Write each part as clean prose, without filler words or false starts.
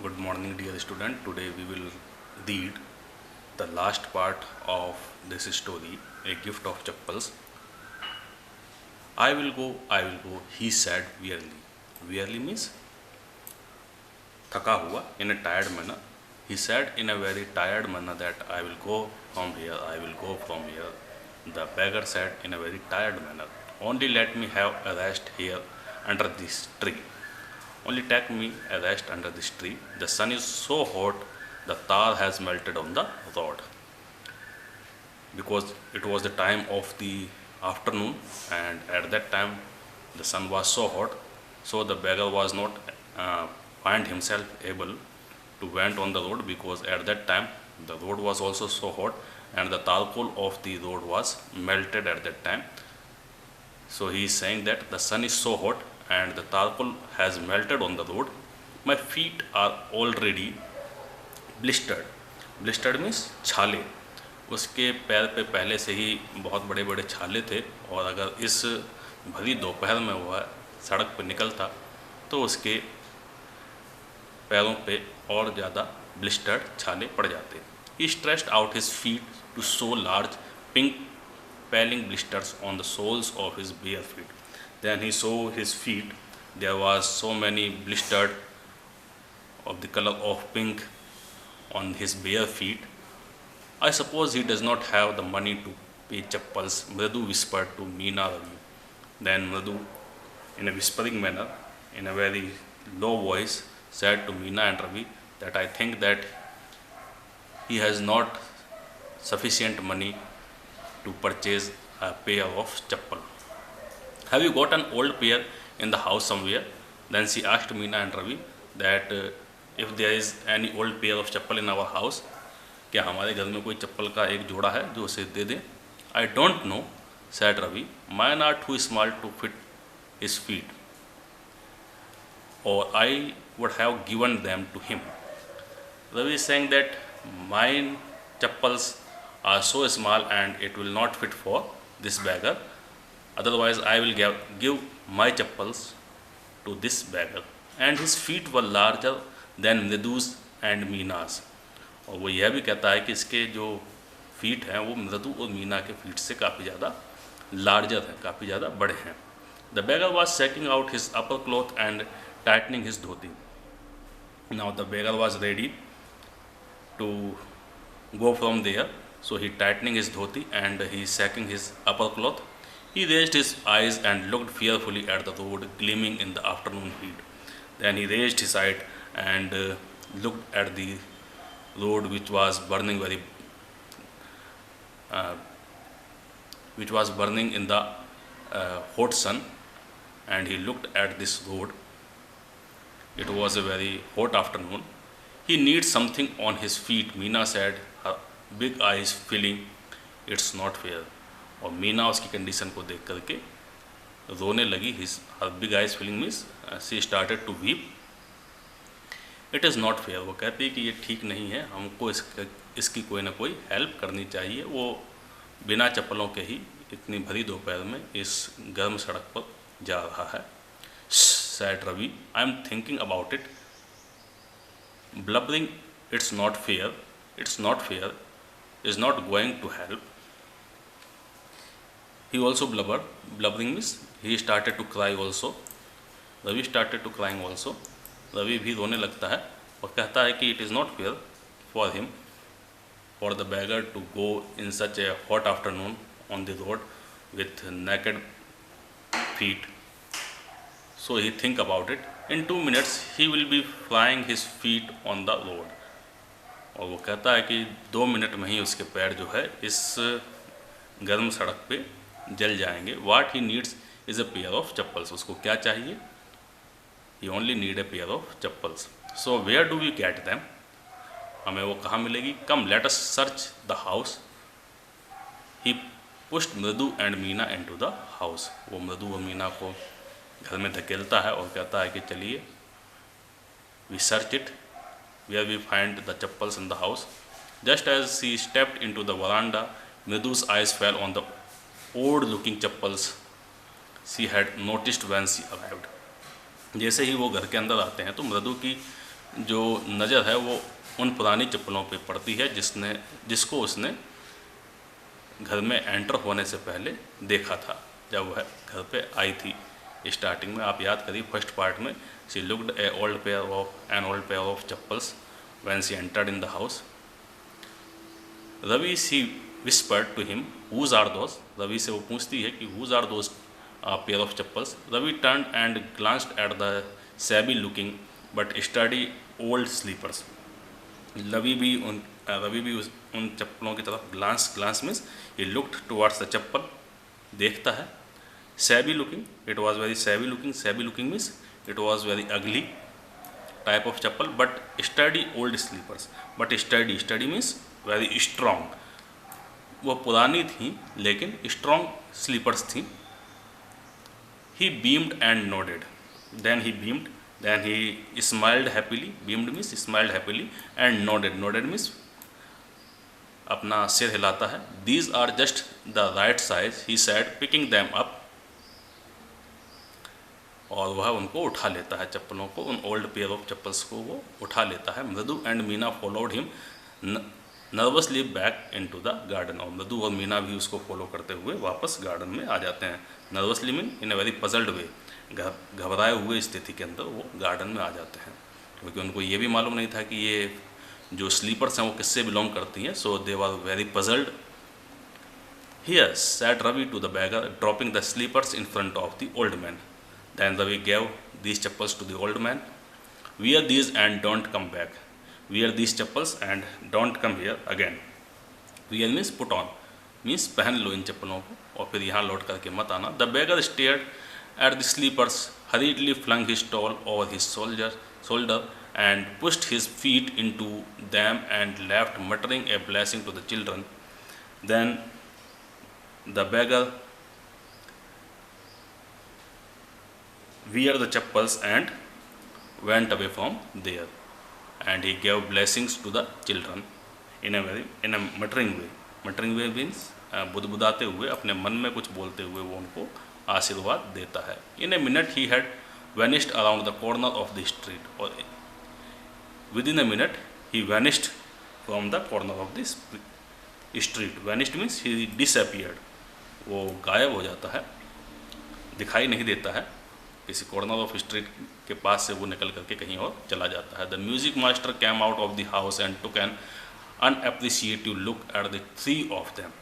Good morning, dear student. Today we will read the last part of this story, A Gift of Chappals. I will go, he said wearily. Wearily means थका हुआ, in a tired manner. He said in a very tired manner that I will go from here, I will go from here. The beggar said in a very tired manner, only let me have a rest here under this tree. Only take me a rest under this tree. The sun is so hot, the tar has melted on the rod. Because it was the time of the afternoon, and at that time the sun was so hot, so the beggar was not find himself able to went on the road, because at that time the road was also so hot and the charcoal of the road was melted at that time. So he is saying that the sun is so hot and the charcoal has melted on the road. My feet are already blistered. Blistered means छाले. उसके पैर पे पहले से ही बहुत बड़े बड़े छाले थे, और अगर इस भरी दोपहर में वह सड़क पर निकलता तो उसके पैरों पे और ज़्यादा ब्लिस्टर्ड छाले पड़ जाते. He stretched out his feet to show large pink peeling blisters on the soles of his bare feet. Then he saw his feet. There was so many blistered of the color of pink on his bare feet. I suppose he does not have the money to pay chappals, Mridu whispered to Meena Ravi. Then Mridu, in a whispering manner, in a very low voice, said to Meena and Ravi that I think that he has not sufficient money to purchase a pair of chappal. Have you got an old pair in the house somewhere? Then she asked Meena and Ravi that if there is any old pair of chappal in our house, क्या हमारे घर में कोई चप्पल का एक जोड़ा है जो उसे दे दें? I don't know, said Ravi. Mine are too small to fit his feet, or I would have given them to him. Ravi is saying that mine chappals are so small and it will not fit for this beggar. Otherwise, I will give my chappals to this beggar. And his feet were larger than Mridu's and Meena's. और वो यह भी कहता है कि इसके जो feet हैं वो मृदु और मीना के फीट से काफ़ी ज़्यादा लार्जर हैं, काफ़ी ज़्यादा बड़े हैं. The beggar was shaking out his upper cloth and tightening his dhoti. Now the beggar was ready to go from there, so he tightening his dhoti and he shaking his upper cloth. He raised his eyes and looked fearfully at the road gleaming in the afternoon heat. Then he raised his head and looked at the road which was burning in the hot sun, and he looked at this road. It was a very hot afternoon. He needs something on his feet, Meena said, her big eyes filling. It's not fair. और मीना उसकी condition को देख करके रोने लगी. her big eyes filling means she started to weep. It is not fair. वो कहती है कि ये ठीक नहीं है, हमको इसकी कोई ना कोई हेल्प करनी चाहिए. वो बिना चप्पलों के ही इतनी भरी दोपहर में इस गर्म सड़क पर जा रहा है. Said Ravi, I am thinking about it. Blubbering it's not fair is not going to help. He also blubbering means he started to cry also. Ravi started to crying also. Ravi भी रोने लगता है और कहता है कि it is not fair for him, for the beggar to go in such a hot afternoon on the road with naked feet. So he think about it. In 2 minutes he will be frying his feet on the road. और वो कहता है कि 2 minute में ही उसके पैर जो है इस गर्म सड़क पे जल जाएंगे. What he needs is a pair of chappals. उसको क्या चाहिए? He only need a pair of chappals. So where do we get them? हमें वो कहाँ मिलेगी? Come, let us search the house. He pushed मृदु and Meena into the house. वो मृदु और मीना को घर में धकेलता है और कहता है कि चलिए, we search it. Where we find the chappals in the house. Just as she stepped into the veranda, Mridu's eyes fell on the odd-looking chappals she had noticed when she arrived. जैसे ही वो घर के अंदर आते हैं तो मृदु की जो नज़र है वो उन पुरानी चप्पलों पे पड़ती है जिसको उसने घर में एंटर होने से पहले देखा था जब वह घर पे आई थी। स्टार्टिंग में आप याद करिए फर्स्ट पार्ट में, she looked an old pair of chappals when she entered in the house. Ravi she whispered to him whose are those, Ravi से वो पूछती है कि whose are those pair of chappals. Ravi turn and glanced at the shabby looking but sturdy old slippers. Ravi भी उन चप्पलों की तरफ ग्लांस मीन्स ये लुक्ड टुवर्ड्स द चप्पल, देखता है। Shabby looking, it was very shabby looking means it was very ugly type of chappal but sturdy old slippers, but sturdy means very strong, वो पुरानी थी लेकिन स्ट्रॉन्ग स्लीपर्स थी। He beamed and nodded, then he smiled happily, beamed means smiled happily and nodded means अपना सिर हिलाता है। These are just the right size, he said picking them up, और वह उनको उठा लेता है चप्पलों को, उन ओल्ड पेयर ऑफ चप्पल्स को वो उठा लेता है। मृदु and Meena followed him nervously back into the garden, और मृदु और मीना भी उसको फॉलो करते हुए वापस गार्डन में आ जाते हैं। Nervously mean in a very puzzled way, घबराए हुए स्थिति के अंदर वो गार्डन में आ जाते हैं, क्योंकि उनको ये भी मालूम नहीं था कि ये जो स्लीपर्स हैं वो किससे बिलोंग करती हैं। So they were very puzzled. Here sat Ravi to the beggar dropping the slippers in front of the old man. Then Ravi gave these chappals to the old man. Wear these and don't come back, wear these chappals and don't come here again. Wear means put on, means पहन लो इन चप्पलों को और फिर यहाँ लौट करके मत आना। The bagger stared at the sleepers, hurriedly flung his towel over his shoulder and pushed his feet into them and left, muttering a blessing to the children. Then the beggar wear the chappals and went away from there, and he gave blessings to the children in a muttering way. Muttering way means बुदबुदाते हुए, अपने मन में कुछ बोलते हुए वो उनको आशीर्वाद देता है। In a minute he had vanished around the corner of the street, और with in a minute he vanished from the corner of the street. Vanished means he disappeared, वो गायब हो जाता है, दिखाई नहीं देता है, किसी कॉर्नर ऑफ स्ट्रीट के पास से वो निकल करके कहीं और चला जाता है। The music master came out of the house and took an unappreciative look at the three of them.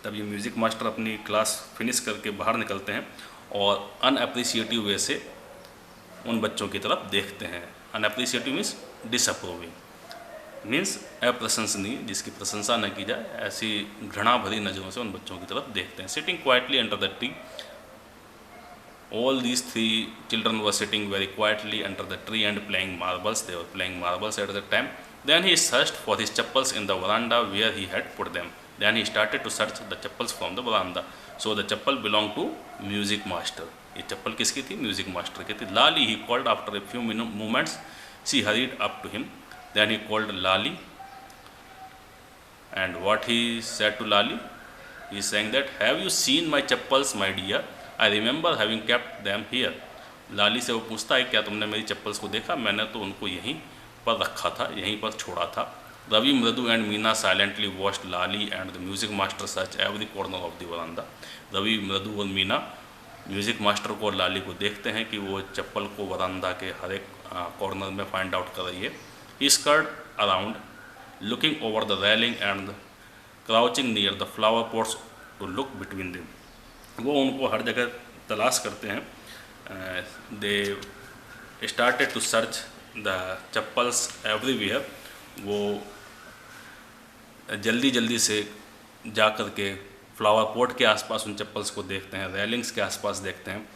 तब ये म्यूज़िक मास्टर अपनी क्लास फिनिश करके बाहर निकलते हैं और अनएप्रिशिएटिव वे से उन बच्चों की तरफ देखते हैं। अनएप्रिशिएटिव मीन्स डिसअप्रूविंग, मीन्स अप्रशंसनीय, जिसकी प्रशंसा न की जाए, ऐसी घृणा भरी नज़रों से उन बच्चों की तरफ देखते हैं। Sitting quietly under the tree, all these three children were sitting very quietly under the tree and playing marbles, they were playing marbles at the time. Then he searched for his chappals in the verandah where he had put them. Then he started to search the chappals from the veranda. So the chappal belonged to music master. ये चप्पल किसकी थी? Music master की थी। लाली he called after a few moments. She hurried up to him. Then he called Lali. And what he said to Lali? He is saying that, have you seen my chappals, my dear? I remember having kept them here. लाली से वो पूछता है, क्या तुमने मेरी चप्पल्स को देखा? मैंने तो उनको यहीं पर रखा था, यहीं पर छोड़ा था। Ravi, Mridu and Meena silently watched Lali and the music master search every corner of the veranda. Ravi, मृदु और मीना म्यूज़िक मास्टर को और लाली को देखते हैं कि वो चप्पल को वरांदा के हर एक कॉर्नर में फाइंड आउट कर रही है। He scurried around looking over the railing and crouching near the flower pots to look between them. वो उनको हर जगह तलाश करते हैं। They started to search the chappals everywhere. वो जल्दी से जा कर के फ्लावर पॉट के आसपास उन चप्पल्स को देखते हैं, रेलिंग्स के आसपास देखते हैं।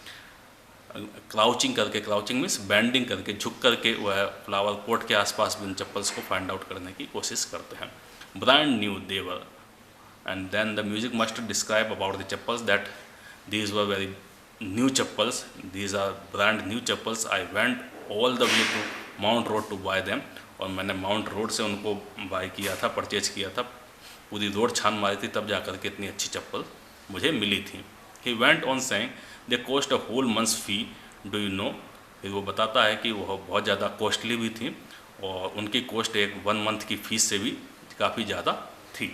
क्राउचिंग करके, क्राउचिंग मीन्स बेंडिंग करके, झुक करके वह फ्लावर पॉट के आसपास भी उन चप्पल्स को फाइंड आउट करने की कोशिश करते हैं। Brand new they were, and then the music master describe about the chappals that these were very new chappals, these are brand new chappals. I went all the way to Mount Road to buy them, और मैंने mount road से उनको bye किया था, purchase किया था, पूरी road छान मारी थी, तब जाकर के इतनी अच्छी चप्पल मुझे मिली थी। He went on saying they cost a whole month's fee, do you know फिर वो बताता है कि वह बहुत ज़्यादा कॉस्टली भी थी और उनकी कॉस्ट एक 1 मंथ की फीस से भी काफ़ी ज़्यादा थी।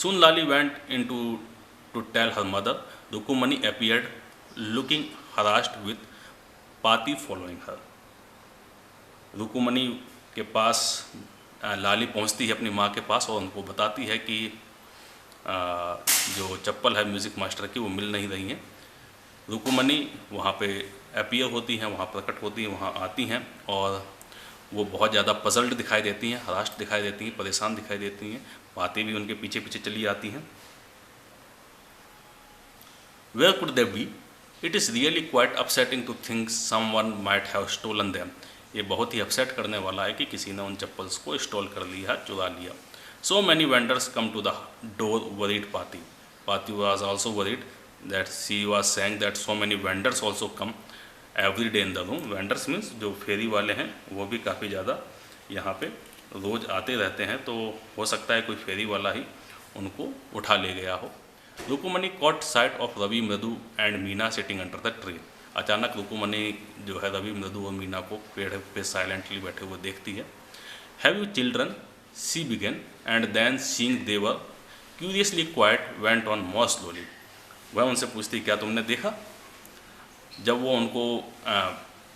Soon Lali went into to tell her mother. Rukumani appeared looking harassed with Pati following her. रुकुमनी के पास लाली पहुंचती है अपनी माँ के पास और उनको बताती है कि जो चप्पल है म्यूज़िक मास्टर की वो मिल नहीं रही हैं। रुकुमनी वहाँ पे अपीयर होती हैं, वहाँ प्रकट होती हैं, वहाँ आती हैं और वो बहुत ज़्यादा पजल्ड दिखाई देती हैं, हरास्ट दिखाई देती हैं, परेशान दिखाई देती हैं। बातें भी उनके पीछे पीछे चली आती हैं। Where could they be? It is really quite upsetting to think someone might have stolen them. ये बहुत ही अपसेट करने वाला है कि किसी ने उन चप्पल्स को स्टॉल कर लिया, चुरा लिया। So many vendors come to the door, worried Pati. Pati was also worried that she was saying that so many vendors also come every day in the room. Vendors means जो फेरी वाले हैं वो भी काफ़ी ज़्यादा यहाँ पे रोज़ आते रहते हैं, तो हो सकता है कोई फेरी वाला ही उनको उठा ले गया हो। रुकुमनी कॉट साइट ऑफ रवि मृदु and Meena sitting under the tree. अचानक रुकुमनी जो है रवि मृदु और मीना को पेड़ पे साइलेंटली बैठे हुए देखती है। Have you children see began and then seeing they were curiously quiet went on more slowly. वह उनसे पूछती क्या तुमने देखा। जब वो उनको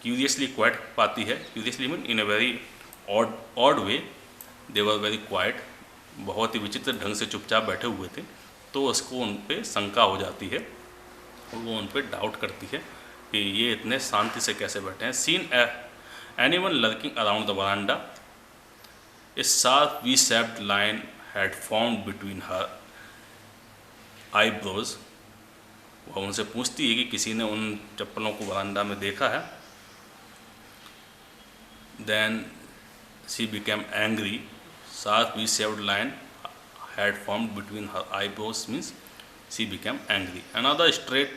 क्यूरियसली क्वाइट पाती है, curiously mean in a very odd way, they were very quite, बहुत ही विचित्र ढंग से चुपचाप बैठे हुए थे, तो उसको उन पर शंका हो जाती है और वो उन पर डाउट करती है कि ये इतने शांति से कैसे बैठे हैं। Seen anyone lurking around the verandah, a sharp V shaped line had formed between her eyebrows. वह उनसे पूछती है कि किसी ने उन चप्पलों को वरांडा में देखा है। Then she became angry, sharp V shaped line had formed between her eyebrows means she became angry. Another straight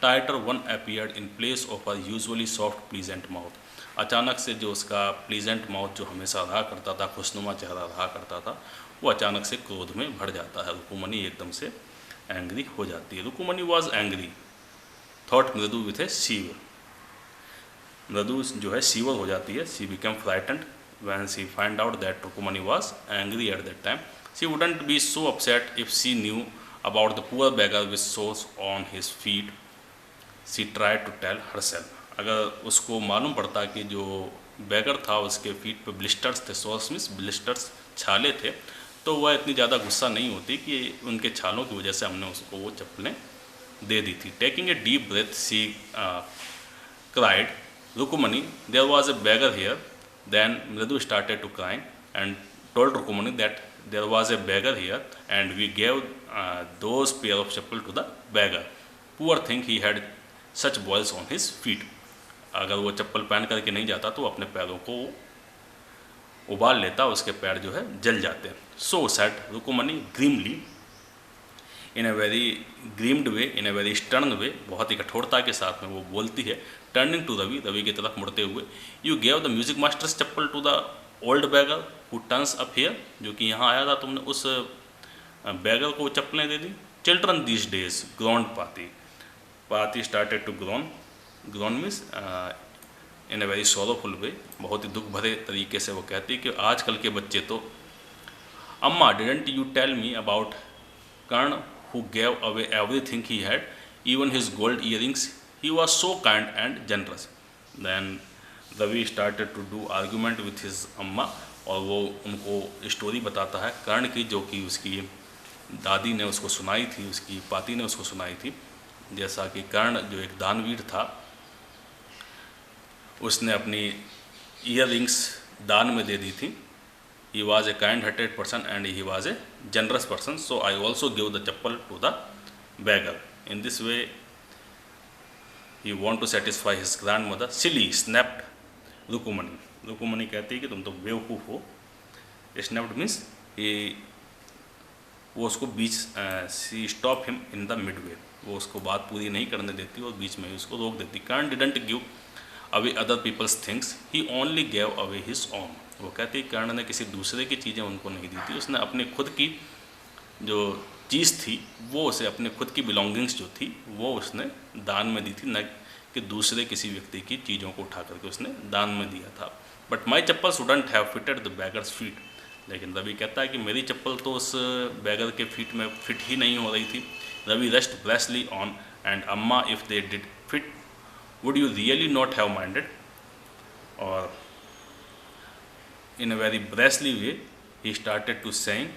tighter one appeared in place of her usually soft pleasant mouth. अचानक से जो उसका प्लीजेंट माउथ जो हमेशा रहा करता था, खुशनुमा चेहरा रहा करता था, वो अचानक से क्रोध में भर जाता है। रुकुमनी एकदम से एंग्री हो जाती है। Rukumani was angry thought Mridu with a shiver. Mridu जो है शीवर हो जाती है। She became frightened when she find out that Rukumani was angry at that time. She wouldn't be so upset if she knew about the poor beggar with sores on his feet. She tried to tell herself. अगर उसको मालूम पड़ता कि जो bagger था उसके feet पे blisters थे, सोर्स मीन्स ब्लिस्टर्स, छाले थे, तो वह इतनी ज़्यादा गुस्सा नहीं होती कि उनके छालों की वजह से हमने उसको वो चप्पलें दे दी थी। Taking a deep breath she cried, Rukumani there was a beggar here. Then Mridu started to crying and told Rukumani that there was a beggar here and we gave those pair of chappal to the beggar. Poor thing, he had such boils on his feet. अगर वो चप्पल पहन करके नहीं जाता तो अपने पैरों को उबाल लेता, उसके पैर जो है जल जाते। So said Rukumani grimly, in a very grimmed way, in a very stern way, बहुत ही कठोरता के साथ में वो बोलती है। टर्निंग टू रवि, रवि की तरफ मुड़ते हुए, you gave the music master's chappal to the old beggar who turns up here. जो कि यहाँ आया था, तुमने उस बैगर को चप्पलें दे दी। Children these days groaned Paati. Paati started to groan means in a very sorrowful way, बहुत ही दुख भरे तरीके से वो कहती कि आजकल के बच्चे तो, अम्मा didn't you tell me about Karna who gave away everything he had, even his gold earrings. He was so kind and generous. Then Ravi started to do argument with his amma, और वो उनको स्टोरी बताता है कर्ण की, जो कि उसकी दादी ने उसको सुनाई थी, उसकी पाती ने उसको सुनाई थी। जैसा कि कर्ण जो एक दानवीर था, उसने अपनी ईयररिंग्स दान में दे दी थी। He was a kind-hearted person and he was a generous person. So I also gave the chappal to the beggar. In this way, he want to satisfy his grandmother. Silly, snapped Rukumani. Rukumani कहती है कि तुम तो बेवकूफ़ हो। Snapped means वो उसको बीच she stopped him in the midway. वो उसको बात पूरी नहीं करने देती और बीच में ही उसको रोक देती। Kern didn't give away other people's things. He only gave away his own. वो कहती है कर्ण ने किसी दूसरे की चीज़ें उनको नहीं दी थी, उसने अपने खुद की जो चीज़ थी वो उसे, अपने खुद की बिलोंगिंग्स जो थी वो उसने दान में दी थी, न कि दूसरे किसी व्यक्ति की चीज़ों को उठा करके उसने दान में दिया था। But my chappals wouldn't have fitted the beggars feet. लेकिन रवि कहता है कि मेरी चप्पल तो उस बैगर के फीट में फिट ही नहीं हो रही थी। Ravi rest bravely on and Amma if they did fit would you really not have minded. और in a very bravely way he started to saying,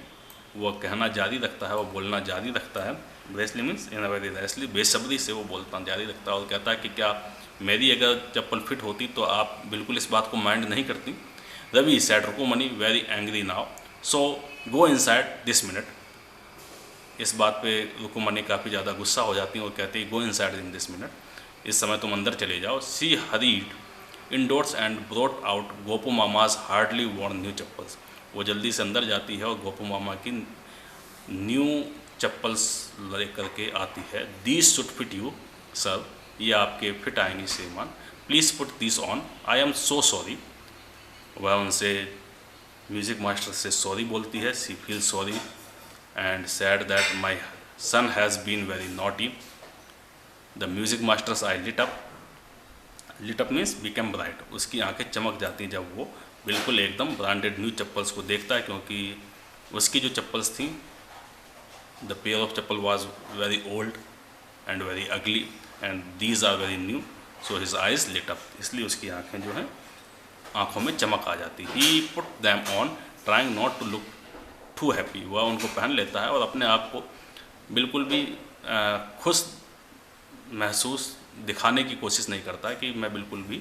वो कहना जारी रखता है, वो बोलना जारी रखता है। ब्रेसली मीन्स इन अ वेरी रेसली, बेसब्री से वो बोलता जारी रखता है और कहता है कि क्या मेरी अगर चप्पल फिट होती तो आप बिल्कुल इस बात को माइंड नहीं करती। Ravi said Rukumani very angry now so go inside this minute. इस बात पे रुकुमनी काफ़ी ज़्यादा गुस्सा हो जाती है और कहती है go inside in this minute, इस समय तुम अंदर चले जाओ। She hurried indoors and brought out Gopu Mama's hardly worn new chappals. वो जल्दी से अंदर जाती है और गोपू मामा की न्यू चप्पल्स ले करके आती है। These should fit you sir, ये आपके फिट आएंगी श्रीमान, please put this on, I am so sorry. वह उनसे म्यूज़िक मास्टर से सॉरी बोलती है। She feel sorry and said that my son has been very naughty. The music master's eye lit up means become bright. उसकी आंखें चमक जाती हैं जब वो बिल्कुल एकदम ब्रांडेड न्यू चप्पल्स को देखता है, क्योंकि उसकी जो चप्पल्स थी the pair of chappal was very old and very ugly and these are very new, so his eyes lit up. इसलिए उसकी आंखें जो हैं आंखों में चमक आ जाती। He put them on trying not to look too happy. वह उनको पहन लेता है और अपने आप को बिल्कुल भी खुश महसूस दिखाने की कोशिश नहीं करता कि मैं बिल्कुल भी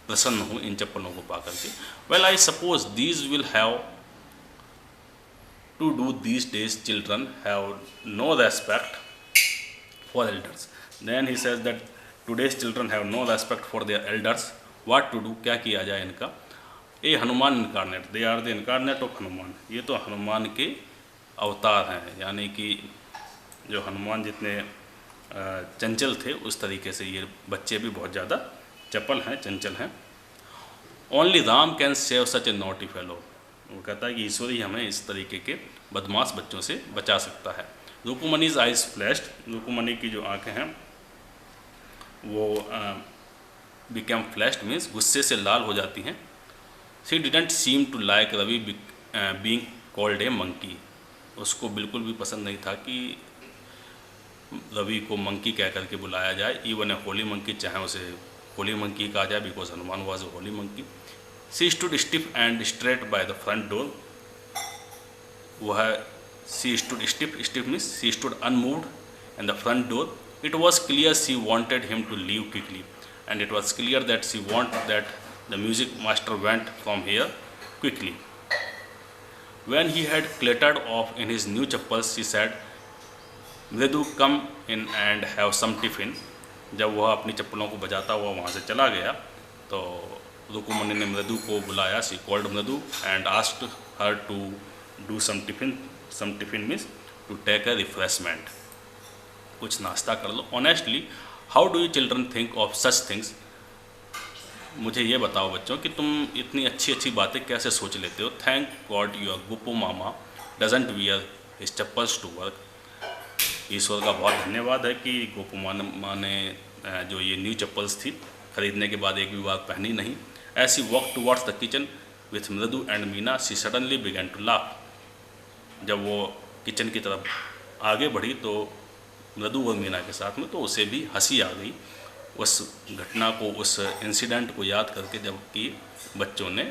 प्रसन्न हूँ इन चप्पलों को पा करके। Well I suppose these will have to do these days children have no respect for elders. Then he says that today's children have no respect for their elders, what to do, क्या किया जाए इनका। A Hanuman incarnate, they are the incarnate of Hanuman. ये तो हनुमान के अवतार हैं, यानी कि जो हनुमान जितने चंचल थे उस तरीके से ये बच्चे भी बहुत ज़्यादा चपल हैं, चंचल हैं। Only Ram can save such A naughty fellow. वो कहता है कि ईश्वर ही हमें इस तरीके के बदमाश बच्चों से बचा सकता है। रुकुमनीज आइज फ्लैश्ड। रुकुमनी की जो आंखें हैं वो बिकम फ्लैश्ड मीन्स गुस्से से लाल हो जाती हैं। She didn't seem to like Ravi being called a monkey. उसको बिल्कुल भी पसंद नहीं था कि रवि को मंकी कह करके बुलाया जाए। इवन ए होली मंकी, चाहे उसे होली मंकी कहा जाए because Hanuman was a holy monkey. She stood stiff and straight by the front door. वह she stood stiff means she stood unmoved in the front door. It was clear she wanted him to leave quickly and it was clear that she want that the music master went from here quickly. When he had clattered off in his new chappals, she said, Mridu come in and have some tiffin. जब वह अपनी चप्पलों को बजाता हुआ वहाँ से चला गया तो रुकुमनी ने मृदु को बुलाया। She called Mridu and asked her to do some tiffin means to take a refreshment, कुछ नाश्ता कर लो। Honestly how do you children think of such things. मुझे ये बताओ बच्चों कि तुम इतनी अच्छी अच्छी बातें कैसे सोच लेते हो। Thank God your Gopu Mama doesn't wear his chappals to work. ईश्वर का बहुत धन्यवाद है कि गोपू मामा ने जो ये न्यू चप्पल्स थी खरीदने के बाद एक भी बार पहनी नहीं। As she walk towards the kitchen with Mridu and Meena she suddenly began to laugh. जब वो किचन की तरफ आगे बढ़ी तो मृदु और मीना के साथ में तो उसे भी हंसी आ गई उस घटना को, उस इंसिडेंट को याद करके, जबकि बच्चों ने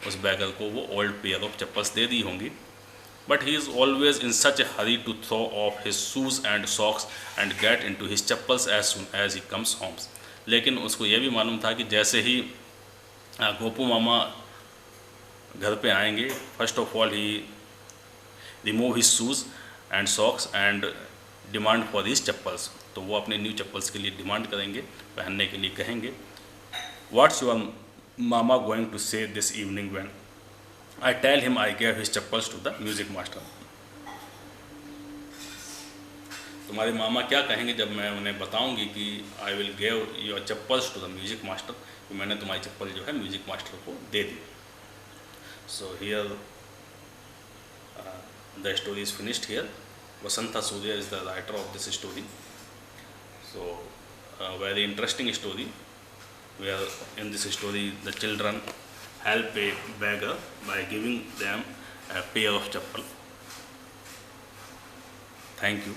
उस बैगर को वो ओल्ड पेयर ऑफ चप्पल्स दे दी होंगी। But he is always in such a hurry to throw off his shoes and socks and get in to his chappals as soon as he comes homes. लेकिन उसको ये भी मालूम था कि जैसे ही गोपू मामा घर पे आएंगे, first of all he remove his shoes and socks and demand for his chappals. तो वो अपने न्यू चप्पल्स के लिए डिमांड करेंगे, पहनने के लिए कहेंगे। What's your mama going to say this evening when I tell him I gave his chappals to the music master. तुम्हारे मामा क्या कहेंगे जब मैं उन्हें बताऊंगी कि I will give your chappals to the music master, कि मैंने तुम्हारी चप्पल जो है म्यूजिक मास्टर को दे दी। So here the story is finished here. Vasantha Surya is the writer of this story. So a very interesting story, where in this story the children help a beggar by giving them a pair of chappal. Thank you.